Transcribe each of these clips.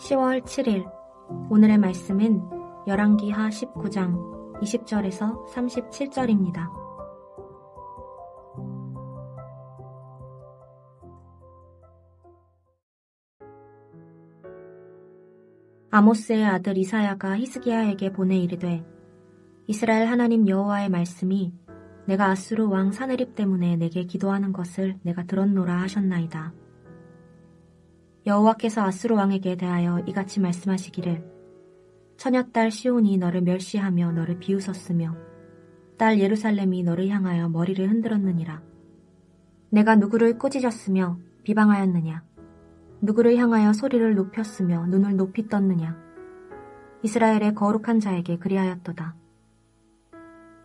10월 7일 오늘의 말씀은 열왕기하 19장 20절에서 37절입니다. 아모스의 아들 이사야가 히스기야에게 보내 이르되 이스라엘 하나님 여호와의 말씀이 내가 아수르 왕 사느립 때문에 내게 기도하는 것을 내가 들었노라 하셨나이다. 여호와께서 아수르 왕에게 대하여 이같이 말씀하시기를 처녀딸 시온이 너를 멸시하며 너를 비웃었으며 딸 예루살렘이 너를 향하여 머리를 흔들었느니라. 내가 누구를 꾸짖었으며 비방하였느냐? 누구를 향하여 소리를 높였으며 눈을 높이 떴느냐? 이스라엘의 거룩한 자에게 그리하였도다.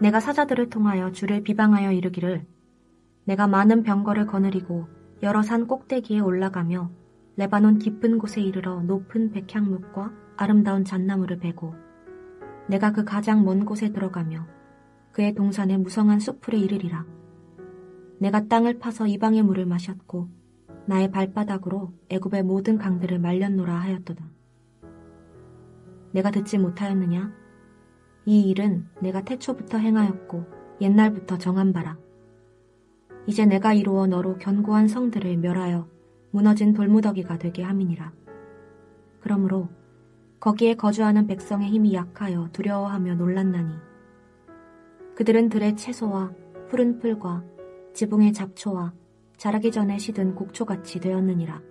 내가 사자들을 통하여 주를 비방하여 이르기를 내가 많은 병거를 거느리고 여러 산 꼭대기에 올라가며 레바논 깊은 곳에 이르러 높은 백향목과 아름다운 잣나무를 베고 내가 그 가장 먼 곳에 들어가며 그의 동산에 무성한 숲풀에 이르리라. 내가 땅을 파서 이방의 물을 마셨고 나의 발바닥으로 애굽의 모든 강들을 말렸노라 하였도다. 내가 듣지 못하였느냐? 이 일은 내가 태초부터 행하였고 옛날부터 정한 바라. 이제 내가 이루어 너로 견고한 성들을 멸하여 무너진 돌무더기가 되게 함이니라. 그러므로 거기에 거주하는 백성의 힘이 약하여 두려워하며 놀랐나니 그들은 들의 채소와 푸른 풀과 지붕의 잡초와 자라기 전에 시든 곡초같이 되었느니라.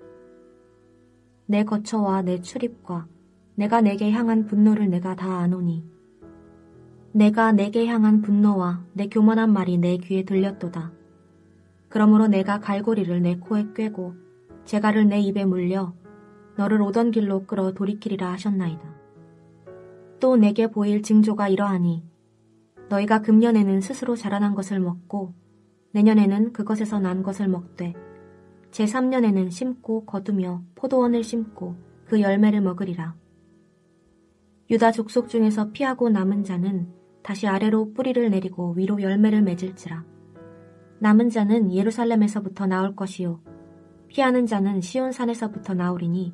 내 거처와 내 출입과 내가 내게 향한 분노를 내가 다 아노니 내가 내게 향한 분노와 내 교만한 말이 내 귀에 들렸도다. 그러므로 내가 갈고리를 내 코에 꿰고 재갈을 내 입에 물려 너를 오던 길로 끌어 돌이키리라 하셨나이다. 또 내게 보일 징조가 이러하니 너희가 금년에는 스스로 자라난 것을 먹고 내년에는 그것에서 난 것을 먹되 제3년에는 심고 거두며 포도원을 심고 그 열매를 먹으리라. 유다 족속 중에서 피하고 남은 자는 다시 아래로 뿌리를 내리고 위로 열매를 맺을지라. 남은 자는 예루살렘에서부터 나올 것이요 피하는 자는 시온산에서부터 나오리니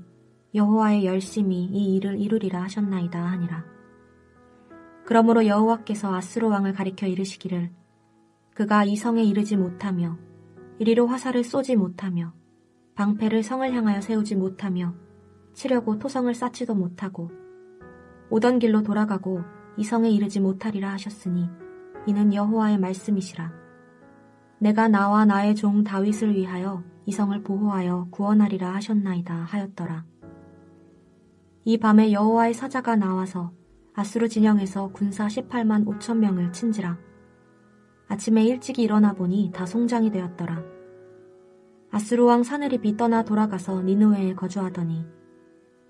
여호와의 열심이 이 일을 이루리라 하셨나이다 하니라. 그러므로 여호와께서 아수르 왕을 가리켜 이르시기를 그가 이 성에 이르지 못하며 이리로 화살을 쏘지 못하며 방패를 성을 향하여 세우지 못하며 치려고 토성을 쌓지도 못하고 오던 길로 돌아가고 이 성에 이르지 못하리라 하셨으니 이는 여호와의 말씀이시라. 내가 나와 나의 종 다윗을 위하여 이 성을 보호하여 구원하리라 하셨나이다 하였더라. 이 밤에 여호와의 사자가 나와서 아수르 진영에서 군사 18만 5천 명을 친지라. 아침에 일찍이 일어나 보니 다 송장이 되었더라. 아수르 왕 사느립이 떠나 돌아가서 니느웨에 거주하더니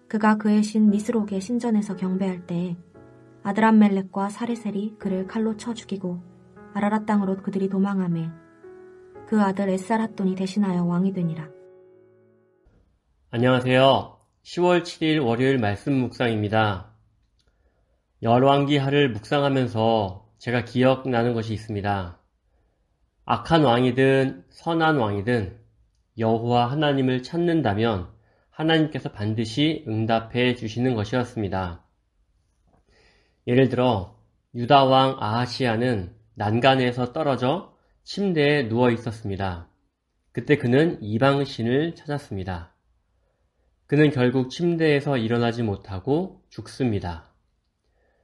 그가 그의 신 니스록의 신전에서 경배할 때에 아드람멜렉과 사레셀이 그를 칼로 쳐 죽이고 아라랏 땅으로 그들이 도망하매 그 아들 에스ar핫돈이 대신하여 왕이 되니라. 안녕하세요. 10월 7일 월요일 말씀 묵상입니다. 열왕기하를 묵상하면서 제가 기억나는 것이 있습니다. 악한 왕이든 선한 왕이든 여호와 하나님을 찾는다면 하나님께서 반드시 응답해 주시는 것이었습니다. 예를 들어 유다 왕 아하시야는 난간에서 떨어져 침대에 누워 있었습니다. 그때 그는 이방신을 찾았습니다. 그는 결국 침대에서 일어나지 못하고 죽습니다.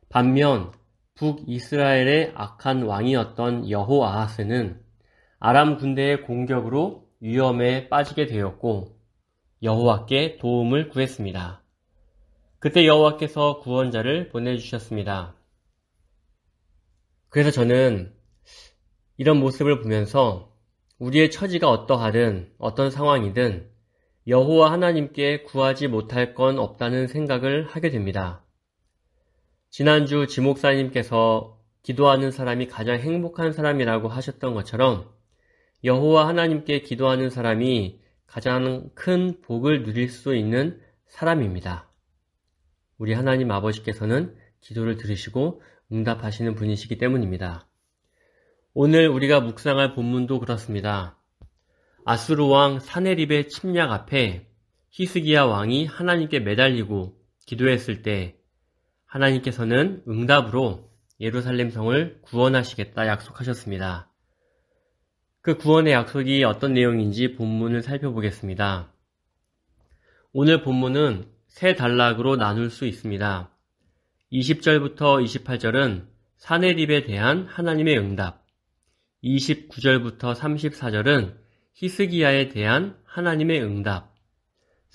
반면 북이스라엘의 악한 왕이었던 여호아하스는 아람 군대의 공격으로 위험에 빠지게 되었고 여호와께 도움을 구했습니다. 그때 여호와께서 구원자를 보내주셨습니다. 그래서 저는 이런 모습을 보면서 우리의 처지가 어떠하든 어떤 상황이든 여호와 하나님께 구하지 못할 건 없다는 생각을 하게 됩니다. 지난주 지목사님께서 기도하는 사람이 가장 행복한 사람이라고 하셨던 것처럼 여호와 하나님께 기도하는 사람이 가장 큰 복을 누릴 수 있는 사람입니다. 우리 하나님 아버지께서는 기도를 들으시고 응답하시는 분이시기 때문입니다. 오늘 우리가 묵상할 본문도 그렇습니다. 아수르 왕 사네립의 침략 앞에 히스기야 왕이 하나님께 매달리고 기도했을 때 하나님께서는 응답으로 예루살렘 성을 구원하시겠다 약속하셨습니다. 그 구원의 약속이 어떤 내용인지 본문을 살펴보겠습니다. 오늘 본문은 세 단락으로 나눌 수 있습니다. 20절부터 28절은 사네립에 대한 하나님의 응답, 29절부터 34절은 히스기야에 대한 하나님의 응답,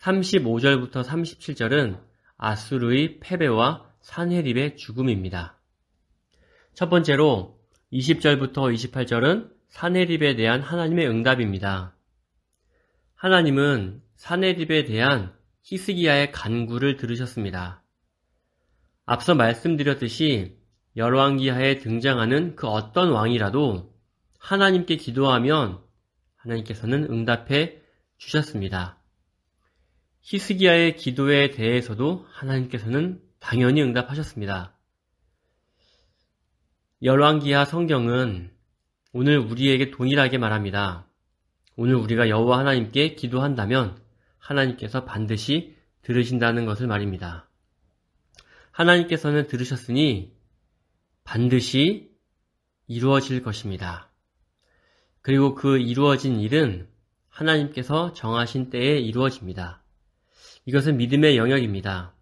35절부터 37절은 아수르의 패배와 사네립의 죽음입니다. 첫 번째로 20절부터 28절은 사네립에 대한 하나님의 응답입니다. 하나님은 사네립에 대한 히스기야의 간구를 들으셨습니다. 앞서 말씀드렸듯이 열왕기하에 등장하는 그 어떤 왕이라도 하나님께 기도하면 하나님께서는 응답해 주셨습니다. 히스기야의 기도에 대해서도 하나님께서는 당연히 응답하셨습니다. 열왕기하 성경은 오늘 우리에게 동일하게 말합니다. 오늘 우리가 여호와 하나님께 기도한다면 하나님께서 반드시 들으신다는 것을 말입니다. 하나님께서는 들으셨으니 반드시 이루어질 것입니다. 그리고 그 이루어진 일은 하나님께서 정하신 때에 이루어집니다. 이것은 믿음의 영역입니다.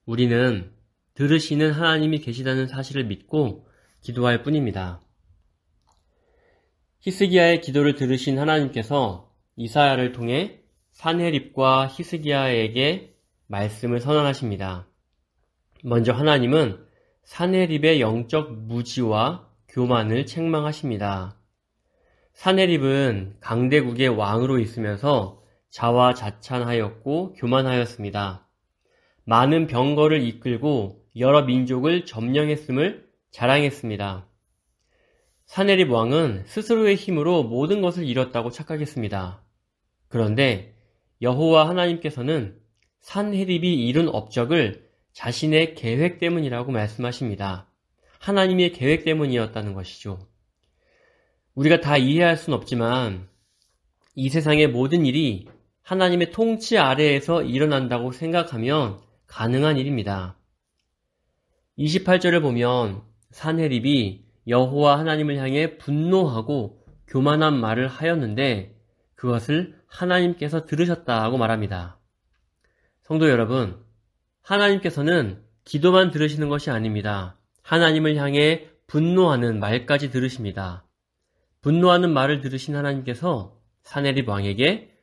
우리는 들으시는 하나님이 계시다는 사실을 믿고 기도할 뿐입니다. 히스기야의 기도를 들으신 하나님께서 이사야를 통해 사네립과 히스기야에게 말씀을 선언하십니다. 먼저 하나님은 사네립의 영적 무지와 교만을 책망하십니다. 사네립은 강대국의 왕으로 있으면서 자화자찬하였고 교만하였습니다. 많은 병거를 이끌고 여러 민족을 점령했음을 자랑했습니다. 사네립 왕은 스스로의 힘으로 모든 것을 이뤘다고 착각했습니다. 그런데 여호와 하나님께서는 사네립이 이룬 업적을 자신의 계획 때문이라고 말씀하십니다. 하나님의 계획 때문이었다는 것이죠. 우리가 다 이해할 순 없지만 이 세상의 모든 일이 하나님의 통치 아래에서 일어난다고 생각하면 가능한 일입니다. 28절을 보면 사네립이 여호와 하나님을 향해 분노하고 교만한 말을 하였는데 그것을 하나님께서 들으셨다고 말합니다. 성도 여러분, 하나님께서는 기도만 들으시는 것이 아닙니다. 하나님을 향해 분노하는 말까지 들으십니다. 분노하는 말을 들으신 하나님께서 사네립 왕에게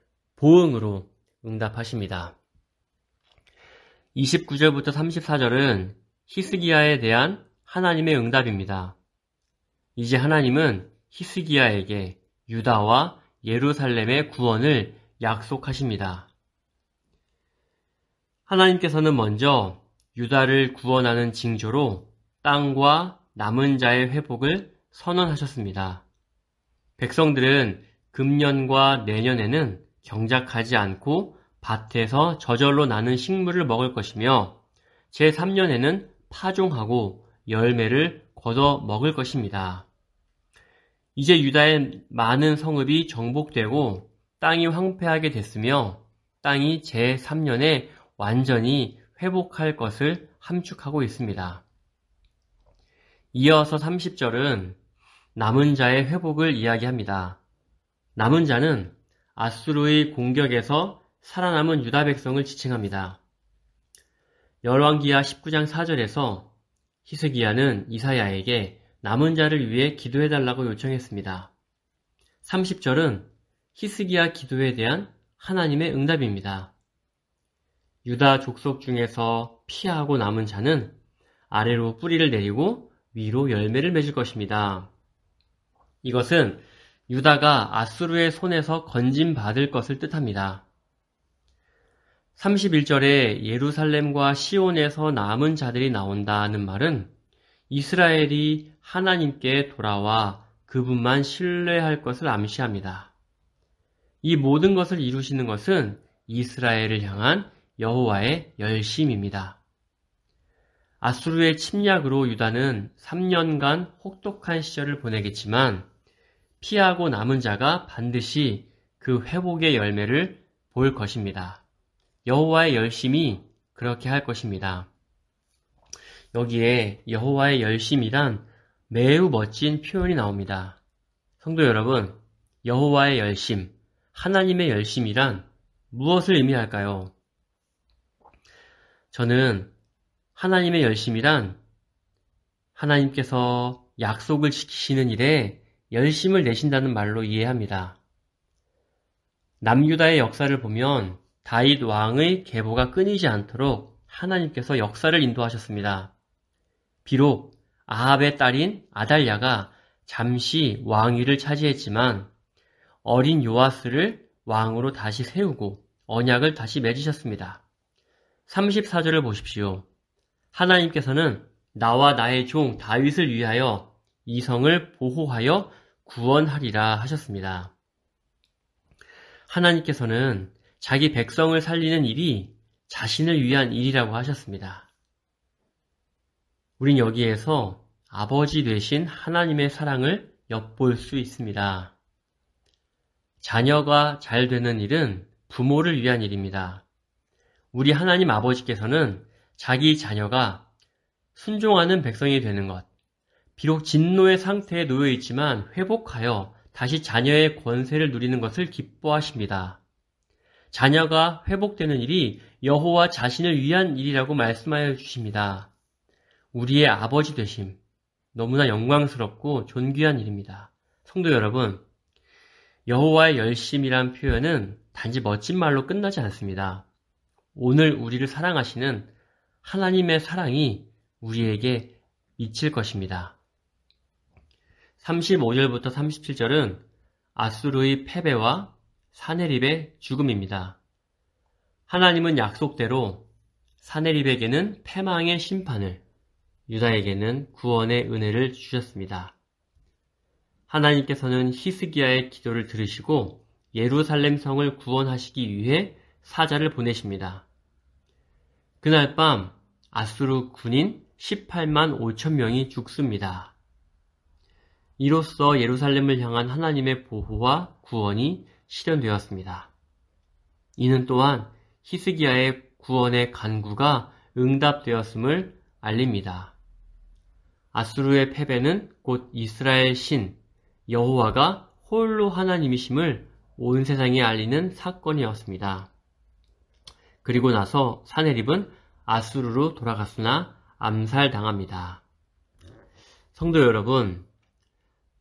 보응으로 응답하십니다. 29절부터 34절은 히스기야에 대한 하나님의 응답입니다. 이제 하나님은 히스기야에게 유다와 예루살렘의 구원을 약속하십니다. 하나님께서는 먼저 유다를 구원하는 징조로 땅과 남은 자의 회복을 선언하셨습니다. 백성들은 금년과 내년에는 경작하지 않고 밭에서 저절로 나는 식물을 먹을 것이며 제3년에는 파종하고 열매를 걷어 먹을 것입니다. 이제 유다의 많은 성읍이 정복되고 땅이 황폐하게 됐으며 땅이 제3년에 완전히 회복할 것을 함축하고 있습니다. 이어서 30절은 남은 자의 회복을 이야기합니다. 남은 자는 아수르의 공격에서 살아남은 유다 백성을 지칭합니다. 열왕기하 19장 4절에서 히스기야는 이사야에게 남은 자를 위해 기도해달라고 요청했습니다. 30절은 히스기야 기도에 대한 하나님의 응답입니다. 유다 족속 중에서 피하고 남은 자는 아래로 뿌리를 내리고 위로 열매를 맺을 것입니다. 이것은 유다가 아수르의 손에서 건짐받을 것을 뜻합니다. 31절에 예루살렘과 시온에서 남은 자들이 나온다는 말은 이스라엘이 하나님께 돌아와 그분만 신뢰할 것을 암시합니다. 이 모든 것을 이루시는 것은 이스라엘을 향한 여호와의 열심입니다. 아수르의 침략으로 유다는 3년간 혹독한 시절을 보내겠지만 피하고 남은 자가 반드시 그 회복의 열매를 볼 것입니다. 여호와의 열심이 그렇게 할 것입니다. 여기에 여호와의 열심이란 매우 멋진 표현이 나옵니다. 성도 여러분, 여호와의 열심, 하나님의 열심이란 무엇을 의미할까요? 저는 하나님의 열심이란 하나님께서 약속을 지키시는 일에 열심을 내신다는 말로 이해합니다. 남유다의 역사를 보면 다윗 왕의 계보가 끊이지 않도록 하나님께서 역사를 인도하셨습니다. 비록 아합의 딸인 아달랴가 잠시 왕위를 차지했지만 어린 요아스를 왕으로 다시 세우고 언약을 다시 맺으셨습니다. 34절을 보십시오. 하나님께서는 나와 나의 종 다윗을 위하여 이 성을 보호하여 구원하리라 하셨습니다. 하나님께서는 자기 백성을 살리는 일이 자신을 위한 일이라고 하셨습니다. 우린 여기에서 아버지 되신 하나님의 사랑을 엿볼 수 있습니다. 자녀가 잘 되는 일은 부모를 위한 일입니다. 우리 하나님 아버지께서는 자기 자녀가 순종하는 백성이 되는 것, 비록 진노의 상태에 놓여 있지만 회복하여 다시 자녀의 권세를 누리는 것을 기뻐하십니다. 자녀가 회복되는 일이 여호와 자신을 위한 일이라고 말씀하여 주십니다. 우리의 아버지 되심, 너무나 영광스럽고 존귀한 일입니다. 성도 여러분, 여호와의 열심이란 표현은 단지 멋진 말로 끝나지 않습니다. 오늘 우리를 사랑하시는 하나님의 사랑이 우리에게 미칠 것입니다. 35절부터 37절은 아수르의 패배와 사네립의 죽음입니다. 하나님은 약속대로 사네립에게는 패망의 심판을, 유다에게는 구원의 은혜를 주셨습니다. 하나님께서는 히스기야의 기도를 들으시고 예루살렘 성을 구원하시기 위해 사자를 보내십니다. 그날 밤 아수르 군인 18만 5천 명이 죽습니다. 이로써 예루살렘을 향한 하나님의 보호와 구원이 실현되었습니다. 이는 또한 히스기야의 구원의 간구가 응답되었음을 알립니다. 아수르의 패배는 곧 이스라엘 신 여호와가 홀로 하나님이심을 온 세상에 알리는 사건이었습니다. 그리고 나서 사네립은 아수르로 돌아갔으나 암살당합니다. 성도 여러분,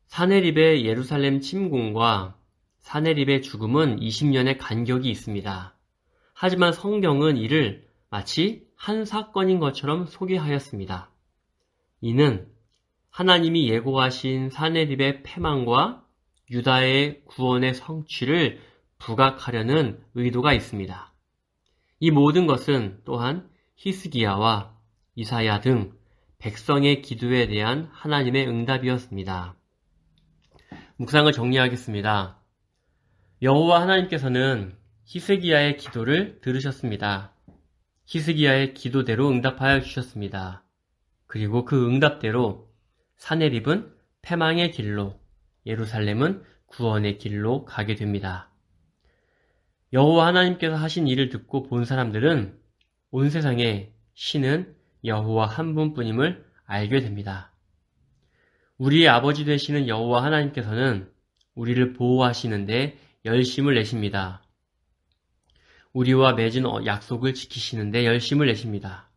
사네립의 예루살렘 침공과 사네립의 죽음은 20년의 간격이 있습니다. 하지만 성경은 이를 마치 한 사건인 것처럼 소개하였습니다. 이는 하나님이 예고하신 사네립의 패망과 유다의 구원의 성취를 부각하려는 의도가 있습니다. 이 모든 것은 또한 히스기야와 이사야 등 백성의 기도에 대한 하나님의 응답이었습니다. 묵상을 정리하겠습니다. 여호와 하나님께서는 히스기야의 기도를 들으셨습니다. 히스기야의 기도대로 응답하여 주셨습니다. 그리고 그 응답대로 사네립은 패망의 길로, 예루살렘은 구원의 길로 가게 됩니다. 여호와 하나님께서 하신 일을 듣고 본 사람들은 온 세상에 신은 여호와 한 분뿐임을 알게 됩니다. 우리의 아버지 되시는 여호와 하나님께서는 우리를 보호하시는데 열심을 내십니다. 우리와 맺은 약속을 지키시는데 열심을 내십니다.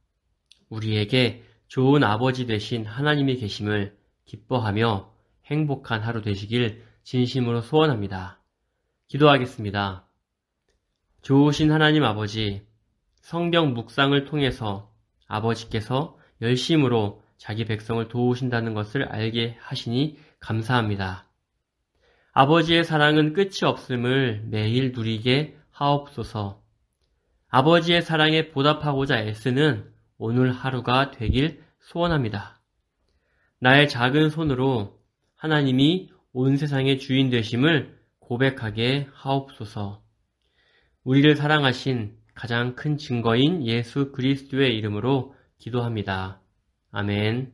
우리에게 좋은 아버지 되신 하나님이 계심을 기뻐하며 행복한 하루 되시길 진심으로 소원합니다. 기도하겠습니다. 좋으신 하나님 아버지, 성경 묵상을 통해서 아버지께서 열심으로 자기 백성을 도우신다는 것을 알게 하시니 감사합니다. 아버지의 사랑은 끝이 없음을 매일 누리게 하옵소서. 아버지의 사랑에 보답하고자 애쓰는 오늘 하루가 되길 소원합니다. 나의 작은 손으로 하나님이 온 세상의 주인 되심을 고백하게 하옵소서. 우리를 사랑하신 가장 큰 증거인 예수 그리스도의 이름으로 기도합니다. 아멘.